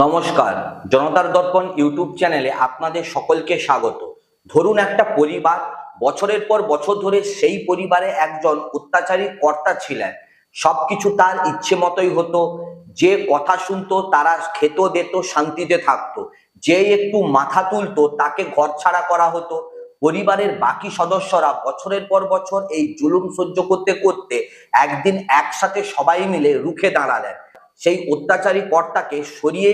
নমস্কার, জনতার দর্পণ ইউটিউব চ্যানেলে আপনাদের সকলকে স্বাগত। ধরুন একটা পরিবার বছরের পর বছর ধরে সেই পরিবারে একজন অত্যাচারী কর্তা ছিলেন। সবকিছু তার ইচ্ছে মতোই হতো। যে কথা শুনতো তারা খেত দিত, শান্তিতে থাকতো। যে একটু মাথা তুলতো তাকে ঘর ছাড়া করা হতো। পরিবারের বাকি সদস্যরা বছরের পর বছর এই জুলুম সহ্য করতে করতে একদিন একসাথে সবাই মিলে রুখে দাঁড়ালেন। সেই অত্যাচারী কর্তাকে সরিয়ে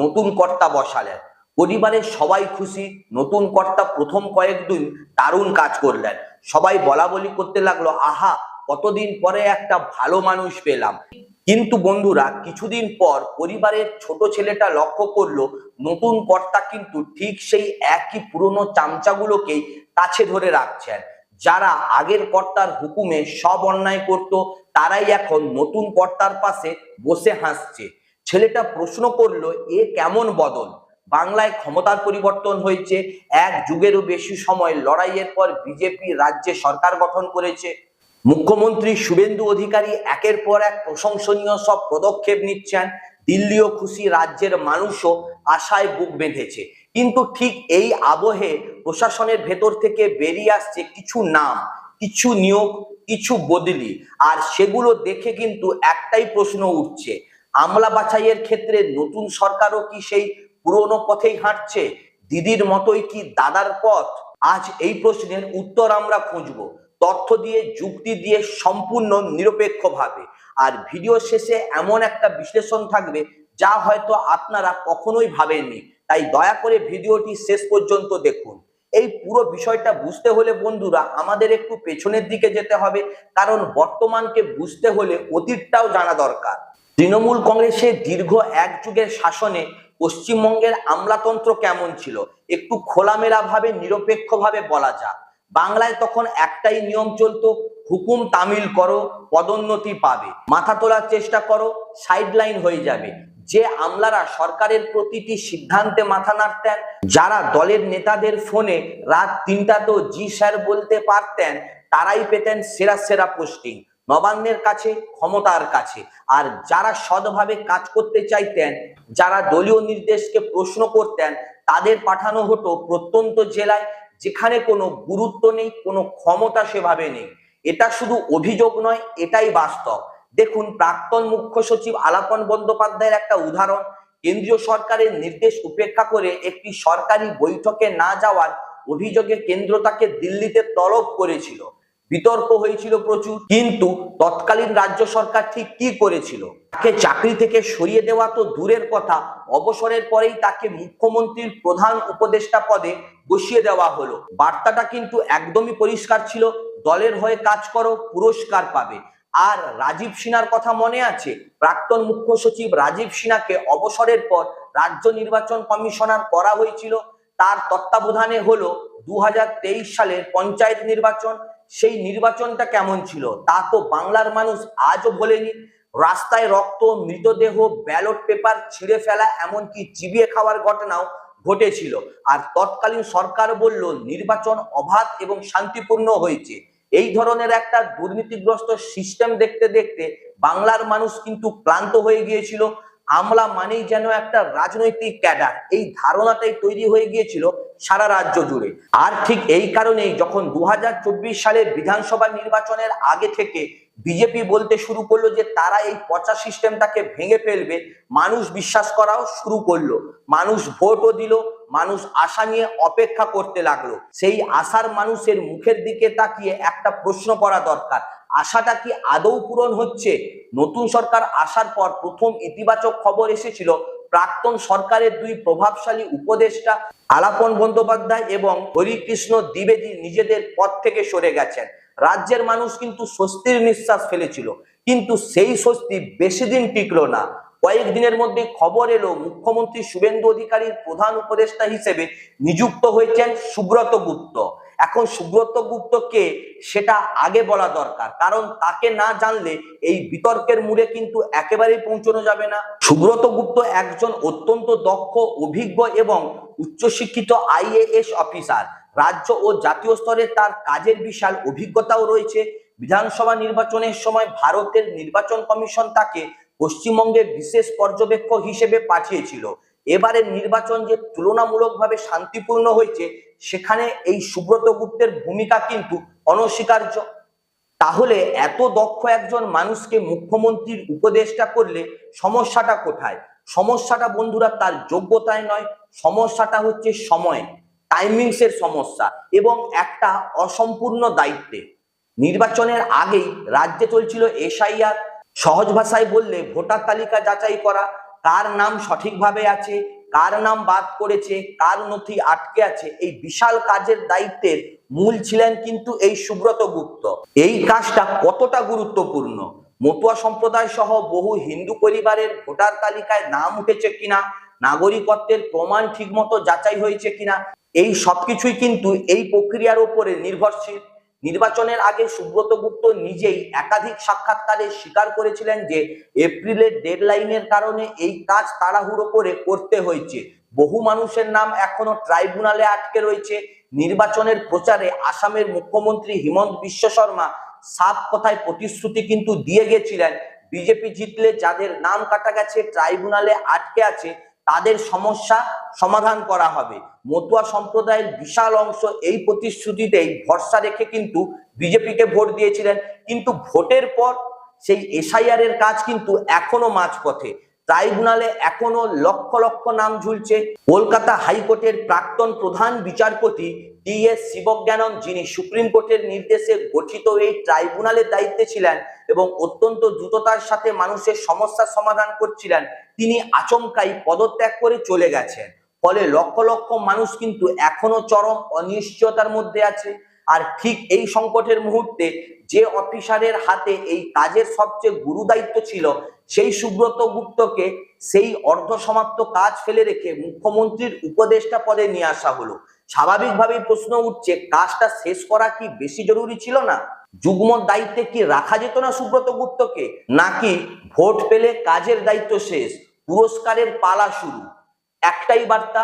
নতুন কর্তা বসালেন। পরিবারের সবাই খুশি। নতুন কর্তা প্রথম কয়েকদিন দারুণ কাজ করলেন। সবাই বলা বলি করতে লাগলো, আহা, কতদিন পরে একটা ভালো মানুষ পেলাম। কিন্তু বন্ধুরা, কিছুদিন পর পরিবারের ছোট ছেলেটা লক্ষ্য করলো নতুন কর্তা কিন্তু ঠিক সেই একই পুরনো চামচাগুলোকেই কাছে ধরে রাখছেন। যারা আগের কর্তার হুকুমে সব অন্যায় করত, তারাই এখন নতুন কর্তার পাশে বসে হাসছে। ছেলেটা প্রশ্ন করলো, এ কেমন বদল? বাংলায় ক্ষমতার পরিবর্তন হয়েছে। এক যুগেরও বেশি সময় লড়াইয়ের পর বিজেপি রাজ্যে সরকার গঠন করেছে। মুখ্যমন্ত্রী শুভেন্দু অধিকারী একের পর এক প্রশংসনীয় সব পদক্ষেপ নিচ্ছেন। দিল্লিও খুশি, রাজ্যের মানুষও আশায় বুক বেঁধেছে। কিন্তু ঠিক এই আবহে প্রশাসনের ভেতর থেকে বেরিয়ে আসছে কিছু নাম, কিছু নিয়োগ, কিছু বদলি। আর সেগুলো দেখে কিন্তু একটাই প্রশ্ন উঠছে, আমলা বাছাইয়ের ক্ষেত্রে নতুন সরকারও কি সেই পুরনো পথেই হাঁটছে? দিদির মতোই কি দাদার পথ? আজ এই প্রশ্নের উত্তর আমরা খুঁজবো, তথ্য দিয়ে, যুক্তি দিয়ে, সম্পূর্ণ নিরপেক্ষভাবে। আর ভিডিও শেষে এমন একটা বিশ্লেষণ থাকবে যা হয়তো আপনারা কখনোই ভাবেননি। তাই দয়া করে ভিডিওটি শেষ পর্যন্ত দেখুন। এই পুরো বিষয়টা বুঝতে হলে বন্ধুরা আমাদের একটু পেছনের দিকে যেতে হবে, কারণ বর্তমানকে বুঝতে হলে অতীতটাও জানা দরকার। তৃণমূল কংগ্রেসের দীর্ঘ এক যুগের শাসনে পশ্চিমবঙ্গের আমলাতন্ত্র কেমন ছিল একটু খোলামেলা ভাবে, নিরপেক্ষ ভাবে বলা যাক। বাংলায় তখন একটাই নিয়ম চলতো, হুকুম তামিল করো, পদোন্নতি পাবে, মাথা তোলার চেষ্টা করো, সাইডলাইন হয়ে যাবে। যে আমলারা সরকারের প্রতিটি সিদ্ধান্তে মাথা নাড়তেন, যারা দলের নেতাদের ফোনে রাত 3টাতেও জি স্যার বলতে পারতেন, তারাই পেতেন সেরা সেরা পোস্টিং, নবান্নের কাছে, ক্ষমতার কাছে। আর যারা সৎভাবে কাজ করতে চাইতেন, যারা দলীয় নির্দেশকে প্রশ্ন করতেন, তাদের পাঠানো হতো প্রত্যন্ত জেলায়, যেখানে কোনো গুরুত্ব নেই, কোনো ক্ষমতা সেভাবে নেই। এটা শুধু অভিযোগ নয়, এটাই বাস্তব। দেখুন, প্রাক্তন মুখ্য সচিব আলাপন বন্দ্যোপাধ্যায়ের একটা উদাহরণ। কেন্দ্রীয় সরকারের নির্দেশ উপেক্ষা করে একটি সরকারি বৈঠকে না যাওয়ার অভিযোগে কেন্দ্র তাকে দিল্লিতে তলব করেছিল। বিতর্ক হয়েছিল প্রচুর। কিন্তু তৎকালীন রাজ্য সরকার ঠিক কি করেছিল? তাকে চাকরি থেকে সরিয়ে দেওয়া তো দূরের কথা, অবসরের পরেই তাকে মুখ্যমন্ত্রীর প্রধান উপদেষ্টা পদে বসিয়ে দেওয়া হলো। বার্তাটা কিন্তু একদমই পরিষ্কার ছিল, দলের হয়ে কাজ করো, পুরস্কার পাবে। আর রাজীব সিনহার কথা মনে আছে? প্রাক্তন মুখ্য সচিব রাজীব সিনহাকে অবসরের পর রাজ্য নির্বাচন কমিশনার করা হয়েছিল। তার তত্ত্বাবধানে হলো 2023 সালের পঞ্চায়েত নির্বাচন। সেই নির্বাচনটা কেমন ছিল তা তো বাংলার মানুষ আজও ভোলেনি। রাস্তায় রক্ত, মৃতদেহ, ব্যালট পেপার ছিঁড়ে ফেলা, এমনকি চিবিয়ে খাওয়ার ঘটনাও ঘটেছিল। আর তৎকালীন সরকার বলল নির্বাচন অবাধ এবং শান্তিপূর্ণ হয়েছে। এই ধরনের একটা দুর্নীতিগ্রস্ত সিস্টেম দেখতে দেখতে বাংলার মানুষ কিন্তু ক্লান্ত হয়ে গিয়েছিল। আমলা মানেই যেন একটা রাজনৈতিক ক্যাডার, এই ধারণাটাই তৈরি হয়ে গিয়েছিল সারা রাজ্য জুড়ে। আর ঠিক এই কারণেই যখন 2024 সালের বিধানসভা নির্বাচনের আগে থেকে বিজেপি বলতে শুরু করলো যে তারা এই পচা সিস্টেমটাকে ভেঙে ফেলবে, মানুষ বিশ্বাস করাও শুরু করলো। মানুষ ভোটও দিল, মানুষ আশা নিয়ে অপেক্ষা করতে লাগলো। সেই আশার মানুষের মুখের দিকে তাকিয়ে একটা প্রশ্ন করা দরকার, আশাটা কি আদৌ পূরণ হচ্ছে? নতুন সরকার আসার পর প্রথম ইতিবাচক খবর এসেছিল প্রাক্তন সরকারের দুই প্রভাবশালী উপদেষ্টা আলাপন বন্দ্যোপাধ্যায় এবং হরিকৃষ্ণ দ্বিবেদী নিজেদের পদ থেকে সরে গেছেন। রাজ্যের মানুষ কিন্তু স্বস্তির নিঃশ্বাস ফেলেছিল, কিন্তু সেই স্বস্তি বেশি দিন টিকলো না। কয়েকদিনের মধ্যে খবর এলো মুখ্যমন্ত্রী শুভেন্দু অধিকারীর প্রধান উপদেষ্টা হিসেবে নিযুক্ত হয়েছেন সুব্রত গুপ্ত। এখন সুব্রত গুপ্ত কে সেটা আগে বলা দরকার, কারণ তাকে না জানলে এই বিতর্কের মূলে কিন্তু একেবারেই পৌঁছানো যাবে না। সুব্রত গুপ্ত একজন অত্যন্ত দক্ষ, অভিজ্ঞ এবং উচ্চশিক্ষিত আইএএস অফিসার। রাজ্য ও জাতীয় স্তরে তার কাজের বিশাল অভিজ্ঞতাও রয়েছে। বিধানসভা নির্বাচনের সময় ভারতের নির্বাচন কমিশন তাকে পশ্চিমবঙ্গে বিশেষ পর্যবেক্ষক হিসেবে পাঠিয়েছিল। এবারের নির্বাচন যে তুলনামূলকভাবে শান্তিপূর্ণ হয়েছে, সেখানে এই সুব্রত গুপ্তের ভূমিকা কিন্তু অনস্বীকার্য। তাহলে এত দক্ষ একজন মানুষকে মুখ্যমন্ত্রীর উপদেষ্টা করলে সমস্যাটা কোথায়? সমস্যাটা বন্ধুরা তার যোগ্যতায় নয়, সমস্যাটা হচ্ছে সময়, টাইমিংসের সমস্যা এবং একটা অসম্পূর্ণ দায়িত্বে। নির্বাচনের আগেই রাজ্যে চলছিল এসআইআর, সহজ ভাষায় বললে ভোটার তালিকা যাচাই করা, কার নাম সঠিকভাবে আছে, কার নাম বাদ পড়েছে, কার নথি আটকে আছে। এই বিশাল কাজের দায়িত্বের মূল ছিলেন কিন্তু এই সুব্রত গুপ্ত। এই কাজটা কতটা গুরুত্বপূর্ণ, মতুয়া সম্প্রদায় সহ বহু হিন্দু পরিবারের ভোটার তালিকায় নাম উঠেছে কিনা, নাগরিকত্বের প্রমাণ ঠিকমতো যাচাই হয়েছে কিনা, এই সবকিছুই কিন্তু এই প্রক্রিয়ার উপরে নির্ভরশীল। নির্বাচনের আগে সুব্রত গুপ্ত নিজেই একাধিক সাক্ষাৎকারে স্বীকার করেছিলেন যে এপ্রিলের ডেডলাইনের কারণে এই কাজ তাড়াহুড়ো করে করতে হয়েছে। বহু মানুষের নাম এখনো ট্রাইব্যুনালে আটকে রয়েছে। নির্বাচনের প্রচারে আসামের মুখ্যমন্ত্রী হিমন্ত বিশ্ব শর্মা সাফ কথায় প্রতিশ্রুতি কিন্তু দিয়ে গেছিলেন, বিজেপি জিতলে যাদের নাম কাটা গেছে, ট্রাইব্যুনালে আটকে আছে, তাদের সমস্যা সমাধান করা হবে। মতুয়া সম্প্রদায়ের বিশাল অংশ এই প্রতিশ্রুতিতেই ভরসা রেখে কিন্তু বিজেপিকে ভোট দিয়েছিলেন। কিন্তু ভোটের পর সেই এসআইআর এর কাজ কিন্তু এখনো মাঝপথে। ট্রাইব্যুনালে এখনো লক্ষ লক্ষ নাম ঝুলছে। কলকাতা হাইকোর্টের প্রাক্তন প্রধান বিচারপতি টি.এস. শিবজ্ঞানম, যিনি সুপ্রিম কোর্টের নির্দেশে গঠিত এই ট্রাইব্যুনালের দায়িত্বে ছিলেন এবং অত্যন্ত দ্রুততার সাথে মানুষের সমস্যার সমাধান করছিলেন, তিনি আচমকাই পদত্যাগ করে চলে গেছেন। ফলে লক্ষ লক্ষ মানুষ কিন্তু এখনো চরম অনিশ্চয়তার মধ্যে আছে। আর ঠিক এই সংকটের মুহূর্তে যে অফিসারের হাতে এই কাজের সবচেয়ে গুরু দায়িত্ব ছিল, সেই সুব্রত গুপ্তকে সেই অর্ধসমাপ্ত কাজ ফেলে রেখে মুখ্যমন্ত্রীর উপদেষ্টা পদে নিয়ে আসা হলো। স্বাভাবিকভাবেই প্রশ্ন উঠছে, কাজটা শেষ করা কি বেশি জরুরি ছিল না? যুগ্ম দায়িত্বে কি রাখা যেত না সুব্রত গুপ্তকে? নাকি ভোট পেলে কাজের দায়িত্ব শেষ, পুরস্কারের পালা শুরু? একটাই বার্তা,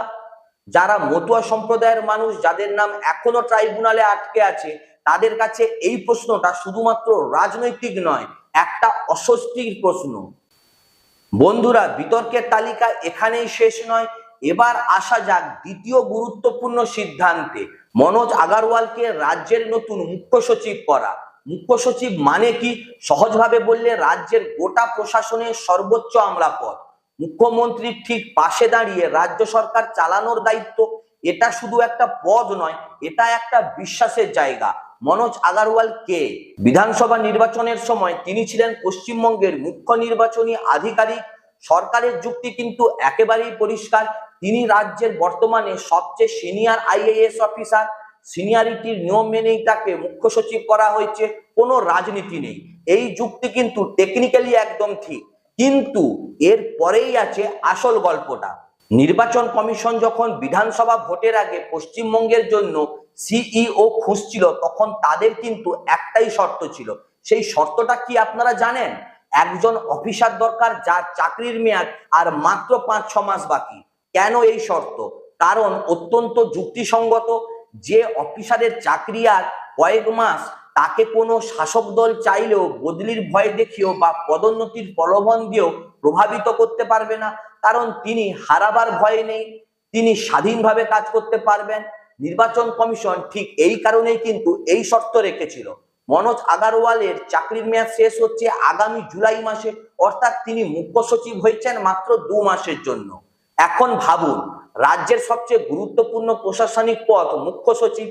যারা মতুয়া সম্প্রদায়ের মানুষ, যাদের নাম এখনো ট্রাইব্যুনালে আটকে আছে, তাদের কাছে এই প্রশ্নটা শুধুমাত্র রাজনৈতিক নয়, একটা অস্বস্তির প্রশ্ন। বন্ধুরা, বিতর্কের তালিকা এখানেই শেষ নয়। এবার আসা যাক দ্বিতীয় গুরুত্বপূর্ণ সিদ্ধান্তে, মনোজ আগরওয়ালকে রাজ্যের নতুন মুখ্য সচিব করা। মুখ্য সচিব মানে কি? সহজভাবে বললে রাজ্যের গোটা প্রশাসনের সর্বোচ্চ আমলা পদ। মুখ্যমন্ত্রীর ঠিক পাশে দাঁড়িয়ে রাজ্য সরকার চালানোর দায়িত্ব। এটা শুধু একটা পদ নয়, এটা একটা বিশ্বাসের জায়গা। মনোজ আগরওয়াল কে? বিধানসভা নির্বাচনের সময় তিনি ছিলেন পশ্চিমবঙ্গের মুখ্য নির্বাচনী আধিকারিক। সরকারের যুক্তি কিন্তু একেবারেই পরিষ্কার, তিনি রাজ্যের বর্তমানে সবচেয়ে সিনিয়র আইএএস অফিসার। সিনিয়রিটির নিয়ম মেনেই তাকে মুখ্য সচিব করা হয়েছে, কোনো রাজনীতি নেই। এই যুক্তি কিন্তু টেকনিক্যালি একদম ঠিক, কিন্তু এর পরেই আছে আসল গল্পটা। নির্বাচন কমিশন যখন বিধানসভা ভোটের আগে পশ্চিমবঙ্গের জন্য সিইও খুঁজছিল, তখন তাদের কিন্তু একটাই শর্ত ছিল। সেই শর্তটা কি আপনারা জানেন? একজন অফিসার দরকার যার চাকরির মেয়াদ আর মাত্র 5-6 মাস বাকি। কেন এই শর্ত? কারণ অত্যন্ত যুক্তিসঙ্গত। যে অফিসারের চাকরি আর কয়েক মাস, তাকে কোনো শাসক দল চাইলেও বদলির ভয় দেখিয়েও বা পদোন্নতির প্রলোভন দিয়েও প্রভাবিত করতে পারবে না। কারণ তিনি হারাবার ভয় নেই, তিনি স্বাধীনভাবে কাজ করতে পারবেন। নির্বাচন কমিশন ঠিক এই কারণেই কিন্তু এই শর্ত রেখেছিল। মনোজ আগরওয়ালের চাকরির মেয়াদ শেষ হচ্ছে আগামী জুলাই মাসে, অর্থাৎ তিনি মুখ্য সচিব হয়েছেন মাত্র 2 মাসের জন্য। এখন ভাবুন, রাজ্যের সবচেয়ে গুরুত্বপূর্ণ প্রশাসনিক পদ মুখ্য সচিব,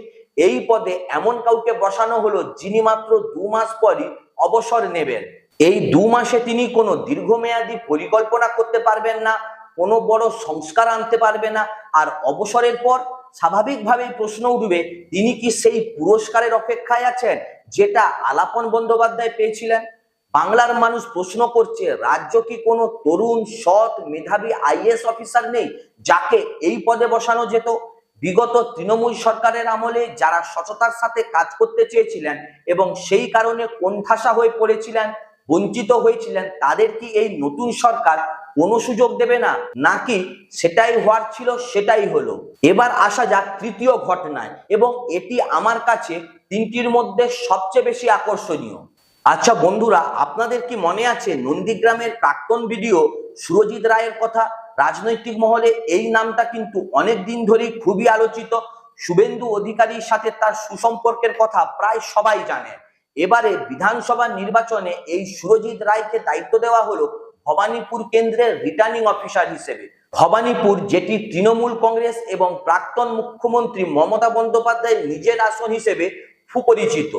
এই পদে এমন কাউকে বসানো হলো যিনি মাত্র 2 মাস পরই অবসর নেবেন। এই 2 মাসে তিনি কোনো দীর্ঘমেয়াদী পরিকল্পনা করতে পারবেন না, কোনো বড় সংস্কার আনতে পারবে না। আর অবসরের পর স্বাভাবিকভাবেই প্রশ্ন উঠবে, তিনি কি সেই পুরস্কারের অপেক্ষায় আছেন যেটা আলাপন বন্দ্যোপাধ্যায় পেয়েছিলেন? বাংলার মানুষ প্রশ্ন করছে, রাজ্য কি কোনো তরুণ, সৎ, মেধাবী আইএএস অফিসার নেই যাকে এই পদে বসানো যেত? বিগত তৃণমূল সরকারের আমলে যারা সততার সাথে কাজ করতে চেয়েছিলেন এবং সেই কারণে কোণঠাসা হয়ে পড়েছিলেন, বঞ্চিত হয়েছিলেন, তাদের কি এই নতুন সরকার কোনো সুযোগ দেবে না? নাকি সেটাই হওয়ার ছিল সেটাই হলো? এবার আসা যাক তৃতীয় ঘটনায়, এবং এটি আমার কাছে তিনটির মধ্যে সবচেয়ে বেশি আকর্ষণীয়। আচ্ছা বন্ধুরা, আপনাদের কি মনে আছে নন্দীগ্রামের প্রাক্তন বিডিও সুরজিৎ রায়ের কথা? রাজনৈতিক মহলে এই নামটা কিন্তু অনেক দিন ধরেই খুবই আলোচিত। শুভেন্দু অধিকারীর সাথে তার সুসম্পর্কের কথা প্রায় সবাই জানে। এবারে বিধানসভা নির্বাচনে এই সুরজিৎ রায়কে দায়িত্ব দেওয়া হলো ভবানীপুর কেন্দ্রের রিটার্নিং অফিসার হিসেবে। ভবানীপুর, যেটি তৃণমূল কংগ্রেস এবং প্রাক্তন মুখ্যমন্ত্রী মমতা বন্দ্যোপাধ্যায়ের নিজের আসন হিসেবে সুপরিচিত।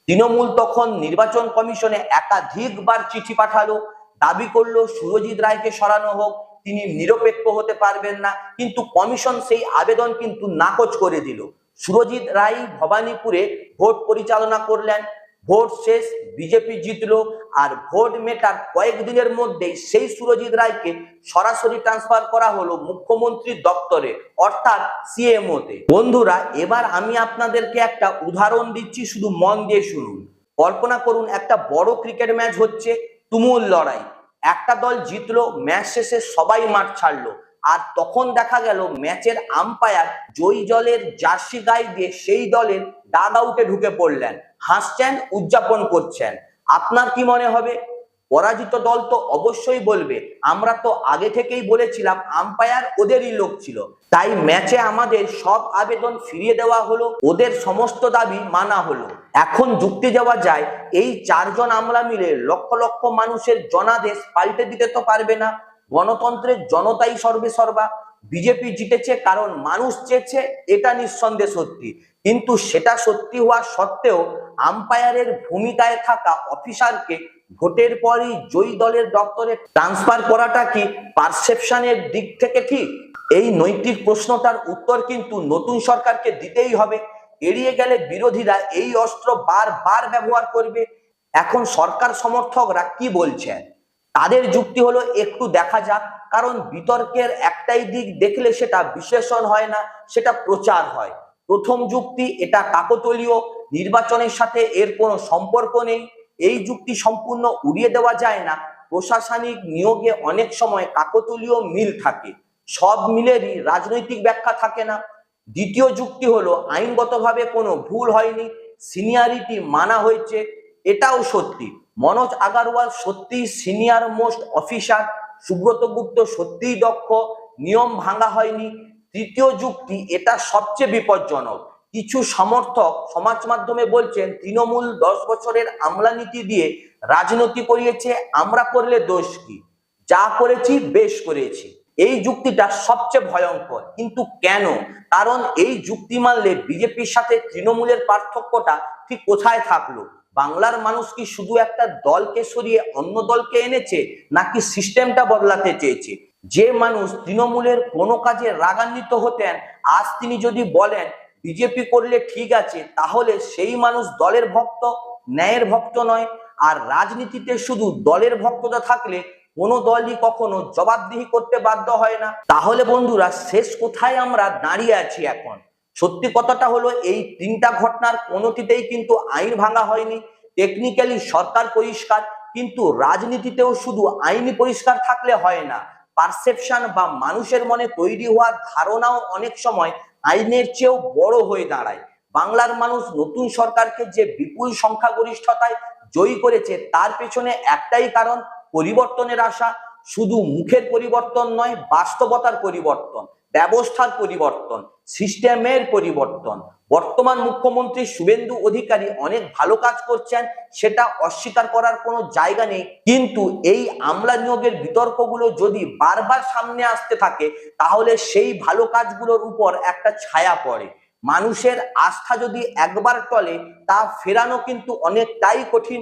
তৃণমূল তখন নির্বাচন কমিশনে একাধিকবার চিঠি পাঠালো, দাবি করলো সুরজিৎ রায়কে সরানো হোক, তিনি নিরপেক্ষ হতে পারবেন না, কিন্তু কমিশন সেই আবেদন কিন্তু নাকচ করে দিল। সুরজিৎ রায় ভবানীপুরে ভোট পরিচালনা করলেন, ভোট শেষ, বিজেপি জিতলো, আর ভোট মেটার কয়েকদিনের মধ্যেই সেই সুরজিৎ রায়কে সরাসরি ট্রান্সফার করা হলো মুখ্যমন্ত্রীর দপ্তরে, অর্থাৎ সিএমও তে। বন্ধুরা, এবার আমি আপনাদেরকে একটা উদাহরণ দিচ্ছি, শুধু মন দিয়ে শুনুন। কল্পনা করুন একটা বড় ক্রিকেট ম্যাচ হচ্ছে, তুমুল লড়াই, একটা দল জিতলো, ম্যাচ শেষে সবাই মাঠ ছাড়লো, আর তখন দেখা গেল ম্যাচের আম্পায়ার জয়ী দলের জার্সি গায়ে দিয়ে সেই দলের ডাগ আউটে ঢুকে পড়লেন, হাসছেন, উদযাপন করছেন। আপনার কি মনে হবে? পরাজিত দল তো অবশ্যই বলবে, আমরা তো আগে থেকেই বলেছিলাম আম্পায়ার ওদেরই লোক ছিল, তাই ম্যাচে আমাদের সব আবেদন ফিরিয়ে দেওয়া হলো, ওদের সমস্ত দাবি মানা হলো। এখন যুক্তি দেওয়া যায়, এই চারজন আমরা মিলে লক্ষ লক্ষ মানুষের জনাদেশ পাল্টে দিতে তো পারবে না। গণতন্ত্রের জনতাই সর্বে সর্বা। বিজেপি জিতেছে কারণ মানুষ চেয়েছে, এটা নিঃসন্দেহে সত্যি, কিন্তু সেটা সত্যি হওয়া সত্ত্বেও আম্পায়ারের ভূমিকায় থাকা অফিসারকে ভোটের পরই জয়ী দলের দপ্তরে ট্রান্সফার করাটা কি পারসেপশনের দিক থেকে ঠিক? এই নৈতিক প্রশ্নটার উত্তর কিন্তু নতুন সরকারকে দিতেই হবে। এড়িয়ে গেলে বিরোধীরা এই অস্ত্র বারবার ব্যবহার করবে। এখন সরকার সমর্থকরা কি বলছেন? তাদের যুক্তি হলো, একটু দেখা যাক, কারণ বিতর্কের একটাই দিক দেখলে সেটা বিশ্লেষণ হয় না, সেটা প্রচার হয়। প্রথম যুক্তি, এটা কাকতালীয়, নির্বাচনের সাথে এর কোনো সম্পর্ক নেই। এই যুক্তি সম্পূর্ণ উড়িয়ে দেওয়া যায় না। প্রশাসনিক নিয়োগে অনেক সময় কাকতালীয় মিল থাকে, সব মিলেরই রাজনৈতিক ব্যাখ্যা থাকে না। দ্বিতীয় যুক্তি হলো, আইনগতভাবে কোনো ভুল হয়নি, সিনিয়রিটি মানা হয়েছে, এটাও সত্যি। মনোজ আগারওয়াল সত্যিই সিনিয়র মোস্ট অফিসার, সুব্রত গুপ্ত সত্যিই দক্ষ, নিয়ম ভাঙা হয়নি। তৃতীয় যুক্তি, এটা সবচেয়ে বিপজ্জনক, কিছু সমর্থক সমাজ মাধ্যমে বলছেন তৃণমূল 10 বছরের আমলানীতি দিয়ে রাজনীতি করিয়েছে, আমরা করলে দোষ কি, যা করেছি বেশ করেছি। এই যুক্তিটা সবচেয়ে ভয়ঙ্কর, কিন্তু কেন? কারণ এই যুক্তি মানলে বিজেপির সাথে তৃণমূলের পার্থক্যটা ঠিক কোথায় থাকলো? বাংলার মানুষ কি শুধু একটা দলকে সরিয়ে অন্য দলকে এনেছে, নাকি সিস্টেমটা বদলাতে চেয়েছে? যে মানুষ তৃণমূলের কোনো কাজে রাগান্বিত হতেন, আজ তিনি যদি বলেন বিজেপি করলে ঠিক আছে, তাহলে সেই মানুষ দলের ভক্ত, ন্যায়ের ভক্ত নয়। আর রাজনীতিতে শুধু দলের ভক্ততা থাকলে কোনো দলই কখনো জবাবদিহি করতে বাধ্য হয় না। তাহলে বন্ধুরা, শেষ কোথায় আমরা দাঁড়িয়ে আছি এখন? সত্যি কথাটা হলো, এই তিনটা ঘটনার কোনোটিতেই কিন্তু আইন ভাঙা হয়নি। টেকনিক্যালি সরকার পরিষ্কার, কিন্তু রাজনীতিতেও শুধু আইনি পরিষ্কার থাকলে হয় না, পারসেপশন বা মানুষের মনে তৈরি হওয়ার ধারণাও অনেক সময় আইনের চেয়েও বড় হয়ে দাঁড়ায়। বাংলার মানুষ নতুন সরকারকে যে বিপুল সংখ্যাগরিষ্ঠতায় জয়ী করেছে, তার পেছনে একটাই কারণ, পরিবর্তনের আশা। শুধু মুখের পরিবর্তন নয়, বাস্তবতার পরিবর্তন, ব্যবস্থার পরিবর্তন, সিস্টেমের পরিবর্তন। বর্তমান মুখ্যমন্ত্রী শুভেন্দু অধিকারী অনেক ভালো কাজ করছেন, সেটা অস্বীকার করার কোনো জায়গা নেই, কিন্তু এই আমলা নিয়োগের বিতর্কগুলো যদি বারবার সামনে আসতে থাকে, তাহলে সেই ভালো কাজগুলোর উপর একটা ছায়া পড়ে। মানুষের আস্থা যদি একবার টলে, তা ফেরানো কিন্তু অনেকটাই কঠিন।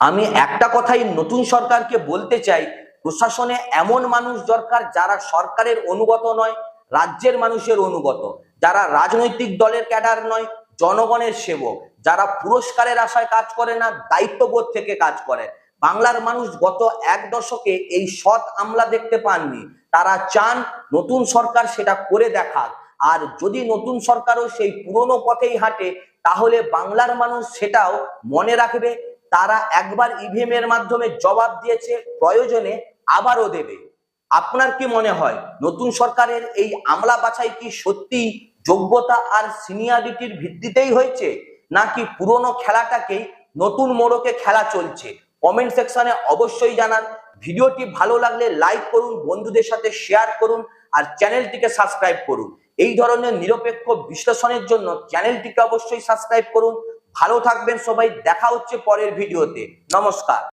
আমি একটা কথাই নতুন সরকারকে বলতে চাই, প্রশাসনে এমন মানুষ দরকার যারা সরকারের অনুগত নয়, রাজ্যের মানুষের অনুগত, যারা রাজনৈতিক দলের ক্যাডার নয়, জনগণের সেবক, যারা পুরস্কারের আশায় কাজ করে না, দায়িত্ববোধ থেকে কাজ করে। বাংলার মানুষ গত 1 দশকে এই সৎ আমলা দেখতে পাননি, তারা চান নতুন সরকার সেটা করে দেখাক। আর যদি নতুন সরকারও সেই পুরনো পথেই হাঁটে, তাহলে বাংলার মানুষ সেটাও মনে রাখবে। তারা একবার ইভিএম এর মাধ্যমে জবাব দিয়েছে, প্রয়োজনে আবারও দেবে। আপনার কি মনে হয়, নতুন সরকারের এই আমলা বাছাই কি সত্যি যোগ্যতা আর সিনিয়রিটির ভিত্তিতেই হয়েছে, নাকি পুরনো খেলাটাকেই নতুন মোড়কে খেলা চলছে। কমেন্ট সেকশনে অবশ্যই জানান। ভিডিওটি ভালো লাগলে লাইক করুন, বন্ধুদের সাথে শেয়ার করুন আর চ্যানেলটিকে সাবস্ক্রাইব করুন। এই ধরনের নিরপেক্ষ বিশ্লেষণের জন্য চ্যানেলটিকে অবশ্যই সাবস্ক্রাইব করুন। ভালো থাকবেন সবাই, দেখা হচ্ছে পরের ভিডিওতে। নমস্কার।